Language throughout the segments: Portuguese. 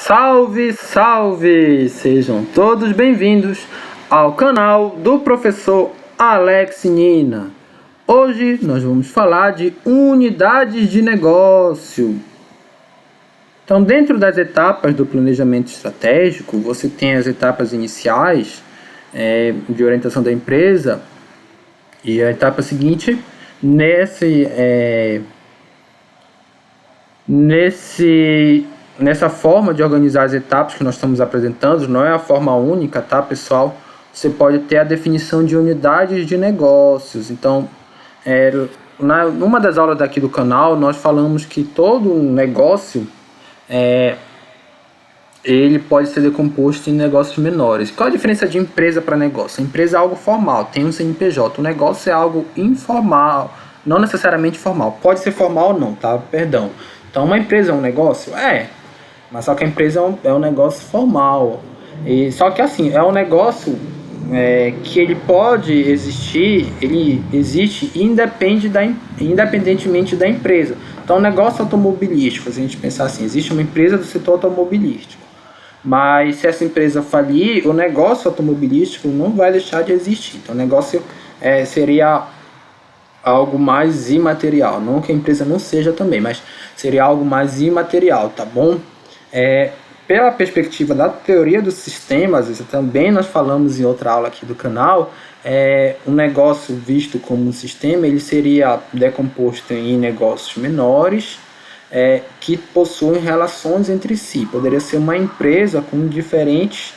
Salve, salve! Sejam todos bem-vindos ao canal do professor Alex Nina. Hoje nós vamos falar de unidades de negócio. Então, dentro das etapas do planejamento estratégico, você tem as etapas iniciais de orientação da empresa e a etapa seguinte nessa forma de organizar as etapas que nós estamos apresentando. Não é a forma única, tá, pessoal? Você pode ter a definição de unidades de negócios. Então, numa das aulas daqui do canal, nós falamos que todo negócio ele pode ser decomposto em negócios menores. Qual a diferença de empresa para negócio? A empresa é algo formal, tem um CNPJ. O negócio é algo informal, não necessariamente formal. Pode ser formal ou não, tá? Perdão. Então, uma empresa é um negócio? Mas só que a empresa é um negócio formal. Só que assim, é um negócio que ele pode existir, ele existe independentemente da empresa. Então, o negócio automobilístico, se a gente pensar assim, existe uma empresa do setor automobilístico. Mas se essa empresa falir, o negócio automobilístico não vai deixar de existir. Então, o negócio seria algo mais imaterial. Não que a empresa não seja também, mas seria algo mais imaterial, tá bom? Pela perspectiva da teoria dos sistemas, isso também nós falamos em outra aula aqui do canal, um negócio visto como um sistema, ele seria decomposto em negócios menores, que possuem relações entre si. Poderia ser uma empresa com diferentes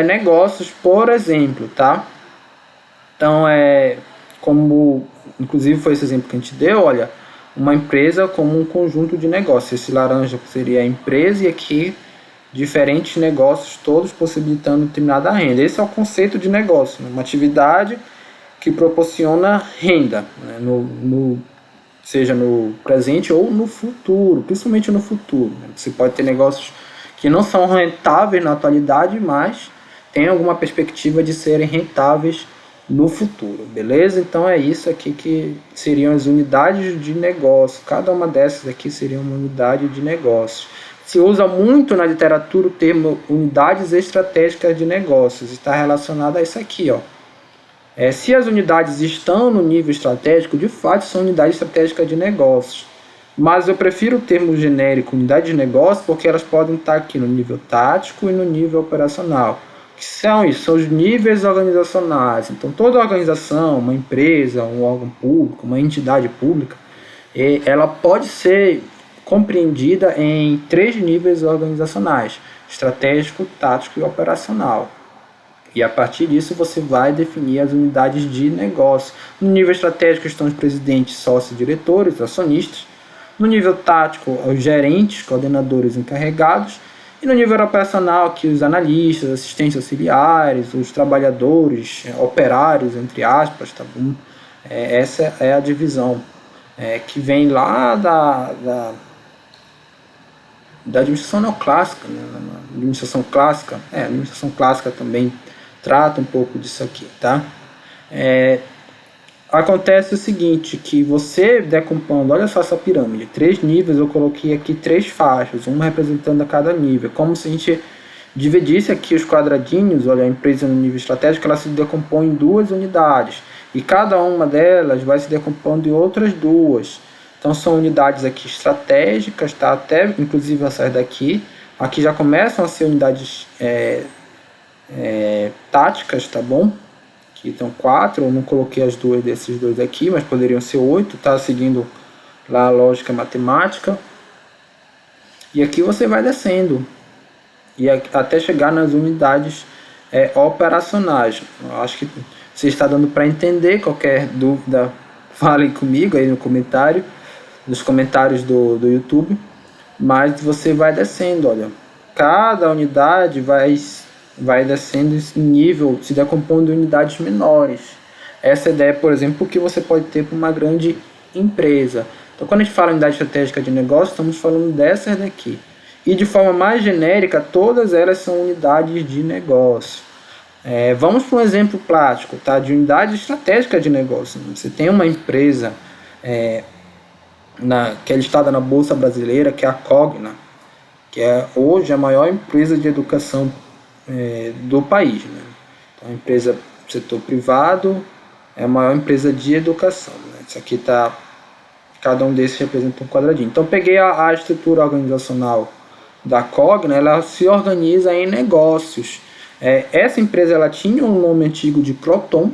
negócios, por exemplo, tá? Então, como inclusive foi esse exemplo que a gente deu, olha, uma empresa como um conjunto de negócios. Esse laranja seria a empresa e aqui diferentes negócios, todos possibilitando determinada renda. Esse é o conceito de negócio, uma atividade que proporciona renda, né, seja no presente ou no futuro, principalmente no futuro. Né? Você pode ter negócios que não são rentáveis na atualidade, mas tem alguma perspectiva de serem rentáveis no futuro, beleza? Então é isso aqui que seriam as unidades de negócio. Cada uma dessas aqui seria uma unidade de negócio. Se usa muito na literatura o termo unidades estratégicas de negócios. Está relacionado a isso aqui, ó. Se as unidades estão no nível estratégico, de fato são unidades estratégicas de negócios. Mas eu prefiro o termo genérico unidade de negócio porque elas podem estar aqui no nível tático e no nível operacional. Que são isso? São os níveis organizacionais. Então, toda organização, uma empresa, um órgão público, uma entidade pública, ela pode ser compreendida em 3 níveis organizacionais: estratégico, tático e operacional. E a partir disso você vai definir as unidades de negócio. No nível estratégico estão os presidentes, sócios, diretores, acionistas. No nível tático, os gerentes, coordenadores, encarregados. E no nível operacional, aqui os analistas, assistentes auxiliares, os trabalhadores, operários, entre aspas, tá bom? Essa é a divisão que vem lá da administração neoclássica, né? A administração clássica também trata um pouco disso aqui, tá? Acontece o seguinte, que você decompondo, olha só essa pirâmide, 3 níveis, eu coloquei aqui 3 faixas, uma representando a cada nível, como se a gente dividisse aqui os quadradinhos. Olha, a empresa no nível estratégico, ela se decompõe em 2 unidades, e cada uma delas vai se decompondo em outras 2, então são unidades aqui estratégicas, tá? Até inclusive essas daqui, aqui já começam a ser unidades táticas, tá bom? Então 4, eu não coloquei as 2 desses 2 aqui, mas poderiam ser 8, tá? Seguindo lá a lógica matemática. E aqui você vai descendo e até chegar nas unidades operacionais. Eu acho que você está dando para entender. Qualquer dúvida, falem comigo aí nos comentários do YouTube. Mas você vai descendo, olha, cada unidade vai descendo esse nível, se decompondo em unidades menores. Essa ideia, por exemplo, que você pode ter para uma grande empresa. Então, quando a gente fala em unidade estratégica de negócio, estamos falando dessas daqui. E de forma mais genérica, todas elas são unidades de negócio. Vamos para um exemplo prático, tá? De unidade estratégica de negócio. Você tem uma empresa que é listada na Bolsa Brasileira, que é a Cogna, que é hoje a maior empresa de educação do país, né? Então, a empresa do setor privado é a maior empresa de educação, né? Isso aqui tá, cada um desses representa um quadradinho. Então peguei a estrutura organizacional da Cogna, ela se organiza em negócios. Essa empresa ela tinha um nome antigo de Croton,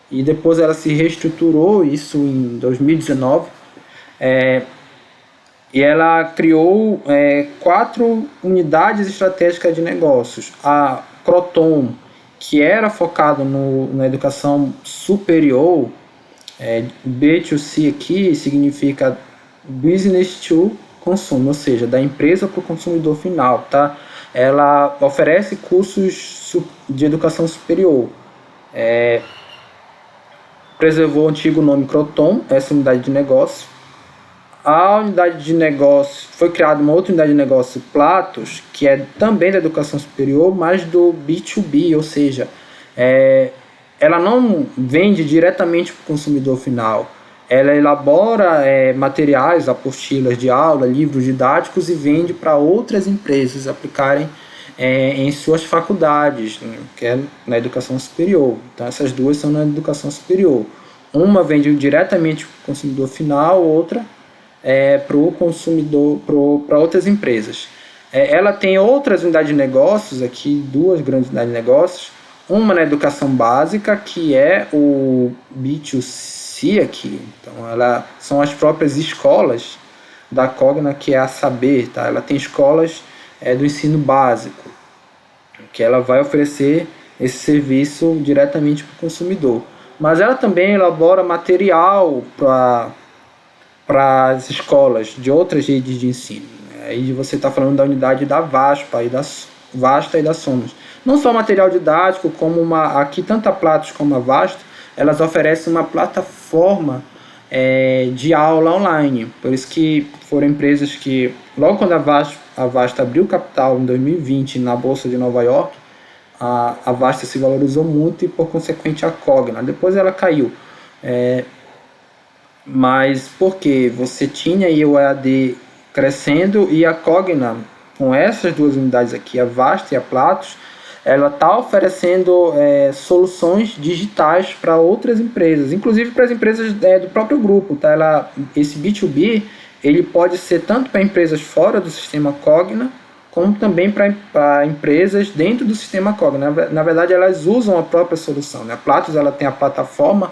e depois ela se reestruturou, isso em 2019, e ela criou 4 unidades estratégicas de negócios. A Croton, que era focado na educação superior, B2C aqui significa Business to Consumer, ou seja, da empresa para o consumidor final, tá? Ela oferece cursos de educação superior. Preservou o antigo nome Croton, essa unidade de negócio. A unidade de negócio, foi criada uma outra unidade de negócio, Platos, que é também da educação superior, mas do B2B, ou seja, ela não vende diretamente para o consumidor final. Ela elabora materiais, apostilas de aula, livros didáticos e vende para outras empresas aplicarem em suas faculdades, né, que é na educação superior. Então essas duas são na educação superior. Uma vende diretamente para o consumidor final, outra para o consumidor, para outras empresas. Ela tem outras unidades de negócios aqui, 2 grandes unidades de negócios. Uma na educação básica, que é o B2C aqui. Então, são as próprias escolas da Cogna, que é a Saber, tá? Ela tem escolas do ensino básico, que ela vai oferecer esse serviço diretamente para o consumidor. Mas ela também elabora material para as escolas de outras redes de ensino. Aí você está falando da unidade da Vasta e da Somos. Não só material didático, como aqui tanto a Platos como a Vasta, elas oferecem uma plataforma de aula online. Por isso que foram empresas que, logo quando a Vasta abriu capital em 2020 na Bolsa de Nova York, a Vasta se valorizou muito e, por consequente, a Cogna. Depois ela caiu. Mas porque você tinha aí o EAD crescendo e a Cogna, com essas 2 unidades aqui, a Vasta e a Platos, ela está oferecendo soluções digitais para outras empresas, inclusive para as empresas do próprio grupo. Tá? Esse B2B ele pode ser tanto para empresas fora do sistema Cogna, como também para empresas dentro do sistema Cogna. Na verdade, elas usam a própria solução, né? A Platos ela tem a plataforma,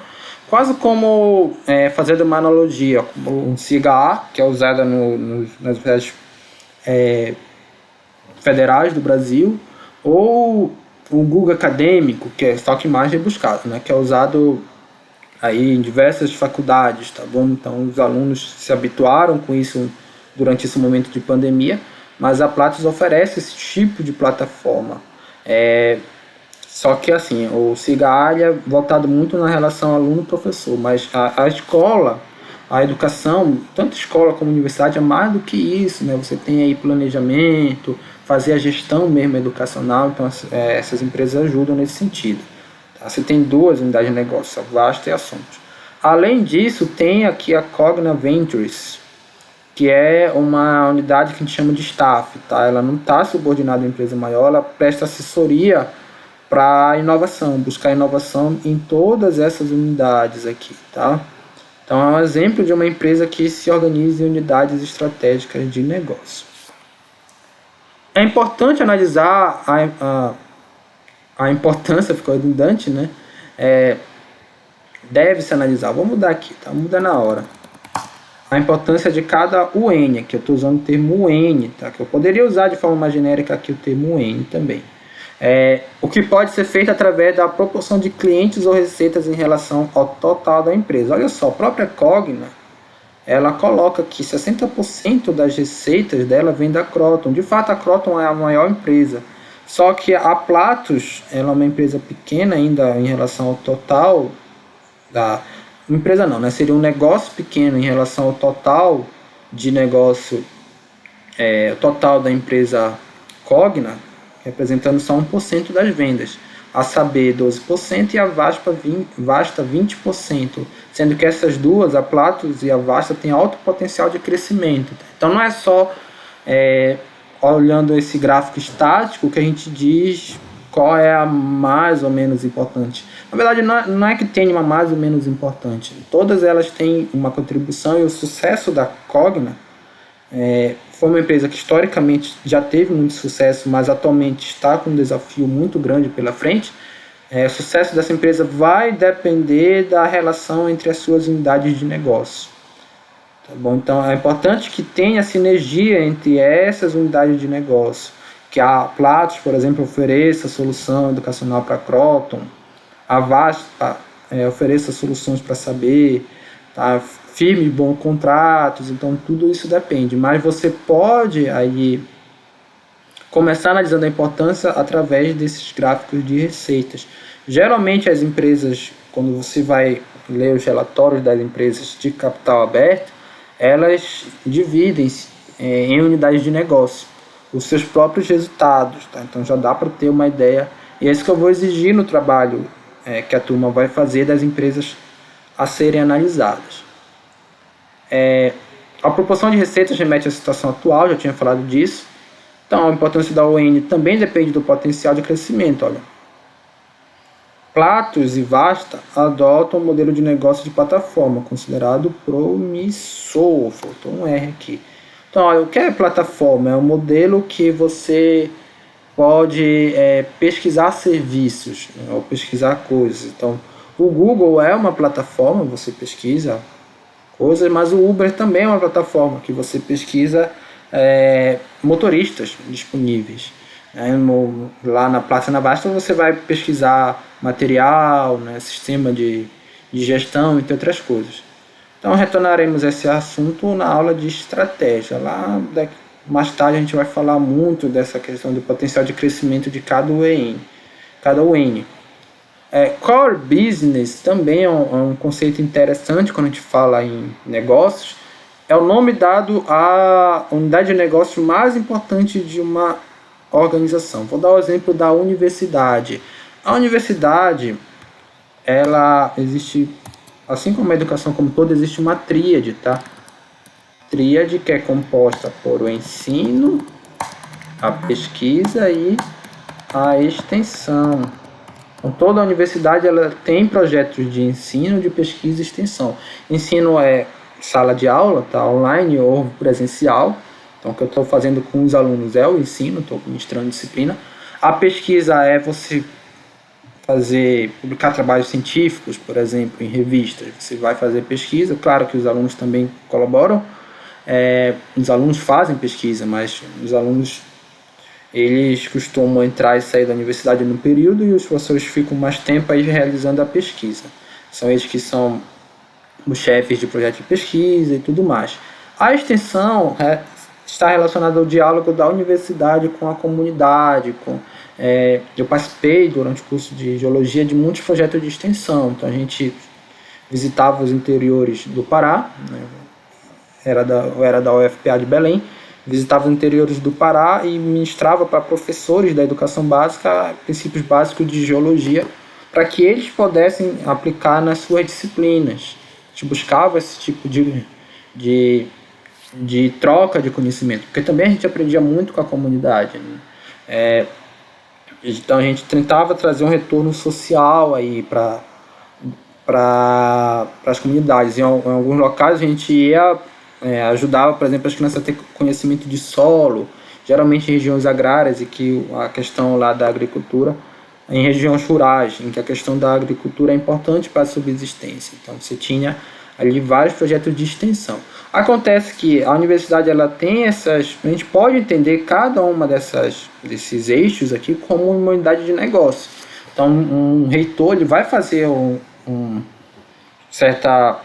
quase como, fazendo uma analogia, como um CIGA, que é usada nas universidades federais do Brasil, ou o Google Acadêmico, que é só que mais rebuscado, né? Que é usado aí em diversas faculdades, tá bom? Então os alunos se habituaram com isso durante esse momento de pandemia, mas a Platos oferece esse tipo de plataforma. Só que assim, o CIGA é voltado muito na relação aluno-professor, mas a escola, a educação, tanto escola como universidade, é mais do que isso, né? Você tem aí planejamento, fazer a gestão mesmo educacional, então essas empresas ajudam nesse sentido. Tá? Você tem 2 unidades de negócio, a Vasta e a Somos. Além disso, tem aqui a Cogna Ventures, que é uma unidade que a gente chama de staff, tá? Ela não está subordinada à empresa maior, ela presta assessoria para inovação, buscar inovação em todas essas unidades aqui, tá? Então é um exemplo de uma empresa que se organiza em unidades estratégicas de negócio. É importante analisar a importância, ficou redundante, né? Deve-se analisar, vou mudar aqui, tá? Muda na hora. A importância de cada UN, aqui eu estou usando o termo UN, tá? Que eu poderia usar de forma mais genérica aqui o termo UN também. O que pode ser feito através da proporção de clientes ou receitas em relação ao total da empresa. Olha só, a própria Cogna, ela coloca que 60% das receitas dela vem da Croton. De fato, a Croton é a maior empresa. Só que a Platos, ela é uma empresa pequena ainda em relação ao total da empresa, não, né? Seria um negócio pequeno em relação ao total de negócio, total da empresa Cogna, representando só 1% das vendas. A Saber 12% e a Vasta 20%, sendo que essas duas, a Platos e a Vasta, têm alto potencial de crescimento. Então não é só olhando esse gráfico estático que a gente diz qual é a mais ou menos importante. Na verdade, não é que tenha uma mais ou menos importante. Todas elas têm uma contribuição, e o sucesso da Cogna foi uma empresa que historicamente já teve muito sucesso, mas atualmente está com um desafio muito grande pela frente. O sucesso dessa empresa vai depender da relação entre as suas unidades de negócio. Tá bom? Então é importante que tenha sinergia entre essas unidades de negócio, que a Platos, por exemplo, ofereça solução educacional para a Croton, a Vasta ofereça soluções para saber, tá? Firme bons contratos. Então tudo isso depende, mas você pode aí começar analisando a importância através desses gráficos de receitas. Geralmente as empresas, quando você vai ler os relatórios das empresas de capital aberto, elas dividem-se em unidades de negócio, os seus próprios resultados, tá? Então já dá para ter uma ideia, e é isso que eu vou exigir no trabalho que a turma vai fazer das empresas a serem analisadas. A proporção de receitas remete à situação atual, já tinha falado disso. Então a importância da ON também depende do potencial de crescimento. Olha, Platos e Vasta adotam um modelo de negócio de plataforma, considerado promissor. Faltou um R aqui. Então, olha, o que é plataforma? É um modelo que você pode pesquisar serviços, né, ou pesquisar coisas. Então, o Google é uma plataforma, você pesquisa coisas, mas o Uber também é uma plataforma que você pesquisa motoristas disponíveis. Lá na Platos e na Vasta você vai pesquisar material, né, sistema de gestão, entre outras coisas. Então retornaremos a esse assunto na aula de estratégia. Lá mais tarde a gente vai falar muito dessa questão do potencial de crescimento de cada UN. Core Business também é um conceito interessante quando a gente fala em negócios. É o nome dado à unidade de negócio mais importante de uma organização. Vou dar o exemplo da universidade. A universidade, ela existe, assim como a educação como toda, existe uma tríade, tá? Tríade que é composta por o ensino, a pesquisa e a extensão. Então, toda a universidade ela tem projetos de ensino, de pesquisa e extensão. Ensino é sala de aula, tá? Online ou presencial. Então, o que eu estou fazendo com os alunos é o ensino, estou ministrando disciplina. A pesquisa é você publicar trabalhos científicos, por exemplo, em revistas. Você vai fazer pesquisa, claro que os alunos também colaboram. Os alunos fazem pesquisa, mas os alunos eles costumam entrar e sair da universidade no período, e os professores ficam mais tempo aí realizando a pesquisa. São eles que são os chefes de projeto de pesquisa e tudo mais. A extensão está relacionada ao diálogo da universidade com a comunidade. Eu participei durante o curso de geologia de muitos projetos de extensão. Então a gente visitava os interiores do Pará, né? Era da UFPA de Belém, visitava os interiores do Pará e ministrava para professores da educação básica princípios básicos de geologia, para que eles pudessem aplicar nas suas disciplinas. A gente buscava esse tipo de troca de conhecimento, porque também a gente aprendia muito com a comunidade, né? Então a gente tentava trazer um retorno social aí para as comunidades. Em alguns locais a gente ia ajudava, por exemplo, as crianças a ter conhecimento de solo, geralmente em regiões agrárias, e que a questão lá da agricultura, em regiões rurais, em que a questão da agricultura é importante para a subsistência. Então você tinha ali vários projetos de extensão. Acontece que a universidade ela tem essas, a gente pode entender cada uma desses eixos aqui como uma unidade de negócio. Então um reitor ele vai fazer certa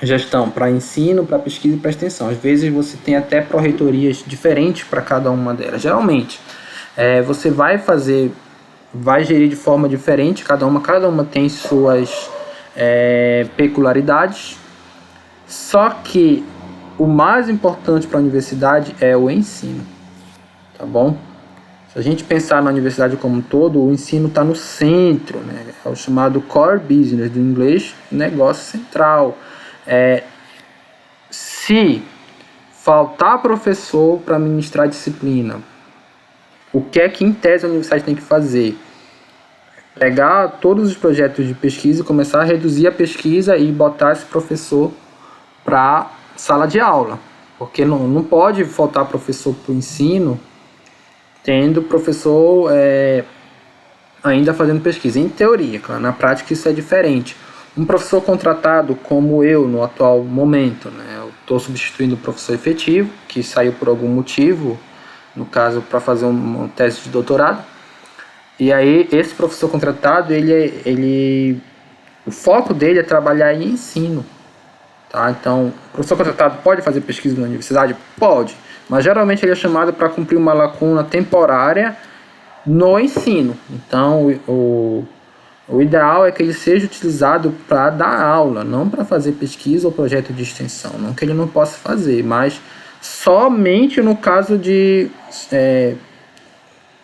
gestão para ensino, para pesquisa e para extensão. Às vezes você tem até pró-reitorias diferentes para cada uma delas. Geralmente você vai gerir de forma diferente, cada uma tem suas peculiaridades. Só que o mais importante para a universidade é o ensino, tá bom? Se a gente pensar na universidade como um todo, o ensino está no centro, né? É o chamado core business, do inglês, negócio central. Se faltar professor para ministrar disciplina. O que é que em tese a universidade tem que fazer? Pegar todos os projetos de pesquisa e começar a reduzir a pesquisa e botar esse professor para sala de aula. Porque não pode faltar professor para o ensino, tendo professor ainda fazendo pesquisa. Em teoria, claro, na prática isso é diferente. Um professor contratado como eu no atual momento, né, eu estou substituindo o professor efetivo, que saiu por algum motivo, no caso para fazer uma tese de doutorado. E aí esse professor contratado, o foco dele é trabalhar em ensino. Tá? Então, o professor contratado pode fazer pesquisa na universidade? Pode, mas geralmente ele é chamado para cumprir uma lacuna temporária no ensino. Então, o ideal é que ele seja utilizado para dar aula, não para fazer pesquisa ou projeto de extensão. Não que ele não possa fazer, mas somente no caso de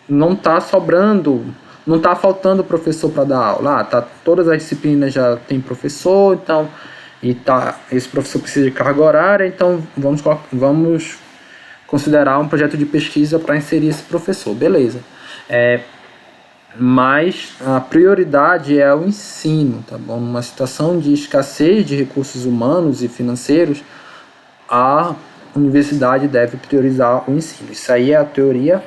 não está sobrando, não está faltando professor para dar aula. Todas as disciplinas já tem professor, então esse professor precisa de carga horária, então vamos considerar um projeto de pesquisa para inserir esse professor, beleza. Mas a prioridade é o ensino, tá bom? Numa situação de escassez de recursos humanos e financeiros, a universidade deve priorizar o ensino. Isso aí é a teoria,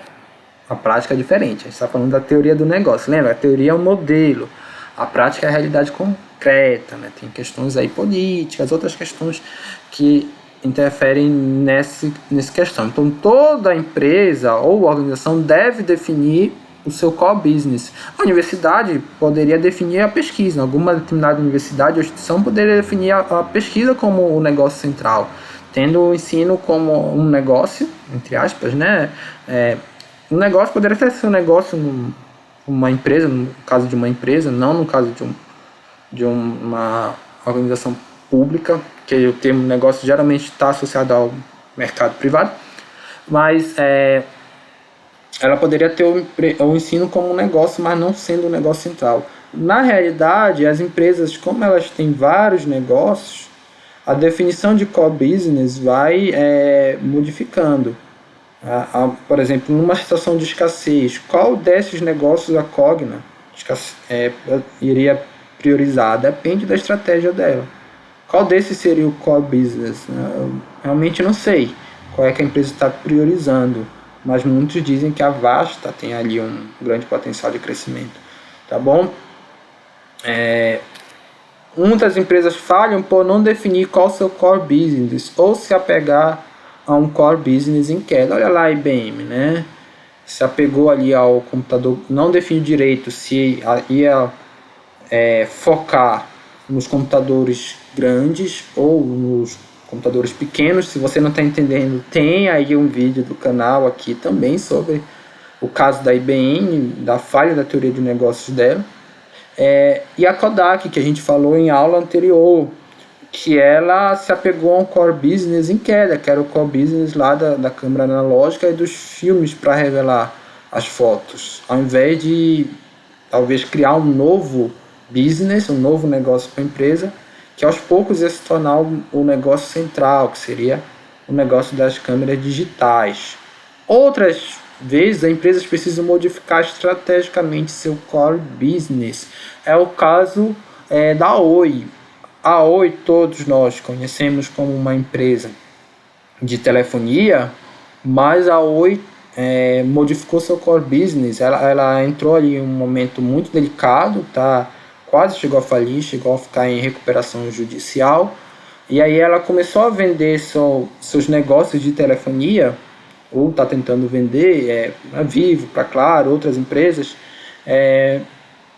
a prática é diferente. A gente está falando da teoria do negócio. Lembra? A teoria é um modelo, a prática é a realidade concreta, né? Tem questões aí políticas, outras questões que interferem nessa questão. Então, toda empresa ou organização deve definir o seu core business. A universidade poderia definir a pesquisa. Alguma determinada universidade ou instituição poderia definir a pesquisa como o negócio central, tendo o ensino como um negócio, entre aspas, né? Um negócio poderia ser um negócio numa empresa, no caso de uma empresa, não no caso de uma organização pública, que o termo negócio geralmente está associado ao mercado privado, mas ela poderia ter o ensino como um negócio, mas não sendo um negócio central. Na realidade, as empresas, como elas têm vários negócios, a definição de core business vai modificando. Por exemplo, numa situação de escassez, qual desses negócios a Cogna iria priorizar? Depende da estratégia dela. Qual desses seria o core business? Eu realmente não sei qual é que a empresa está priorizando, mas muitos dizem que a Vasta tem ali um grande potencial de crescimento. Tá bom? Muitas empresas falham por não definir qual o seu core business ou se apegar a um core business em queda. Olha lá a IBM, né? Se apegou ali ao computador, não definiu direito se ia focar nos computadores grandes ou nos computadores pequenos. Se você não está entendendo, tem aí um vídeo do canal aqui também sobre o caso da IBM, da falha da teoria de negócios dela. E a Kodak, que a gente falou em aula anterior, que ela se apegou a um core business em queda, que era o core business lá da câmera analógica e dos filmes para revelar as fotos, ao invés de talvez criar um novo business, um novo negócio para a empresa, que aos poucos ia se tornar o negócio central, que seria o negócio das câmeras digitais. Outras vezes, as empresas precisam modificar estrategicamente seu core business. É o caso da Oi. A Oi, todos nós conhecemos como uma empresa de telefonia, mas a Oi modificou seu core business. Ela entrou ali em um momento muito delicado, quase chegou a falir, chegou a ficar em recuperação judicial, e aí ela começou a vender seus negócios de telefonia, ou está tentando vender a Vivo, para Claro, outras empresas,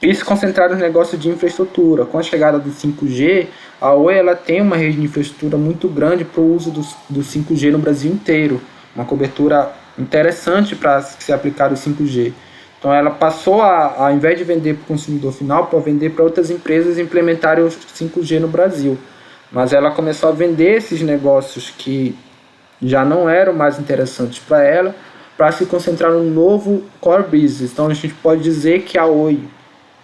e se concentrar nos negócios de infraestrutura. Com a chegada do 5G, a Oi ela tem uma rede de infraestrutura muito grande para o uso do 5G no Brasil inteiro, uma cobertura interessante para se aplicar o 5G. Então ela passou ao invés de vender para o consumidor final, para vender para outras empresas implementarem o 5G no Brasil. Mas ela começou a vender esses negócios que já não eram mais interessantes para ela, para se concentrar num novo core business. Então a gente pode dizer que a Oi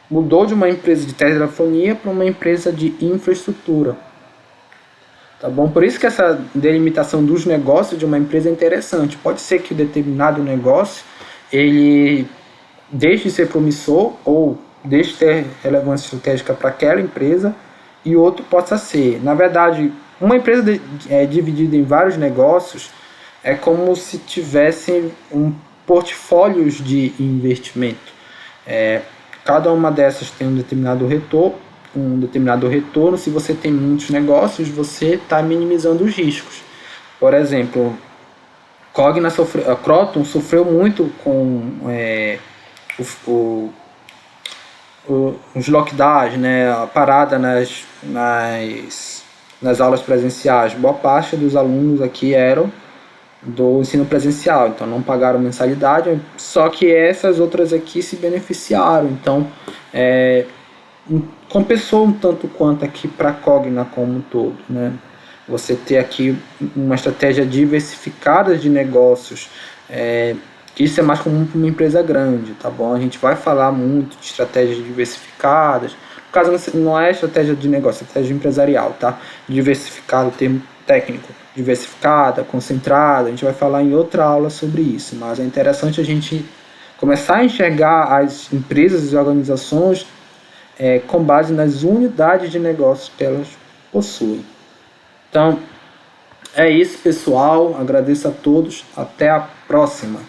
mudou de uma empresa de telefonia para uma empresa de infraestrutura. Tá bom? Por isso que essa delimitação dos negócios de uma empresa é interessante. Pode ser que determinado negócio ele deixe de ser promissor ou deixe de ter relevância estratégica para aquela empresa e outro possa ser. Na verdade, uma empresa dividida em vários negócios é como se tivesse portfólios de investimento. Cada uma dessas tem um determinado retorno. Se você tem muitos negócios, você está minimizando os riscos. Por exemplo, a Croton sofreu muito com os lockdowns, né, a parada nas aulas presenciais. Boa parte dos alunos aqui eram do ensino presencial, então não pagaram mensalidade, só que essas outras aqui se beneficiaram, então compensou um tanto quanto aqui para a Cogna como um todo, né? Você ter aqui uma estratégia diversificada de negócios, isso é mais comum para uma empresa grande, tá bom? A gente vai falar muito de estratégias diversificadas, no caso não é estratégia de negócio, é estratégia empresarial, tá? Diversificado, termo técnico, diversificada, concentrada, a gente vai falar em outra aula sobre isso, mas é interessante a gente começar a enxergar as empresas e organizações com base nas unidades de negócio que elas possuem. Então, é isso, pessoal. Agradeço a todos. Até a próxima.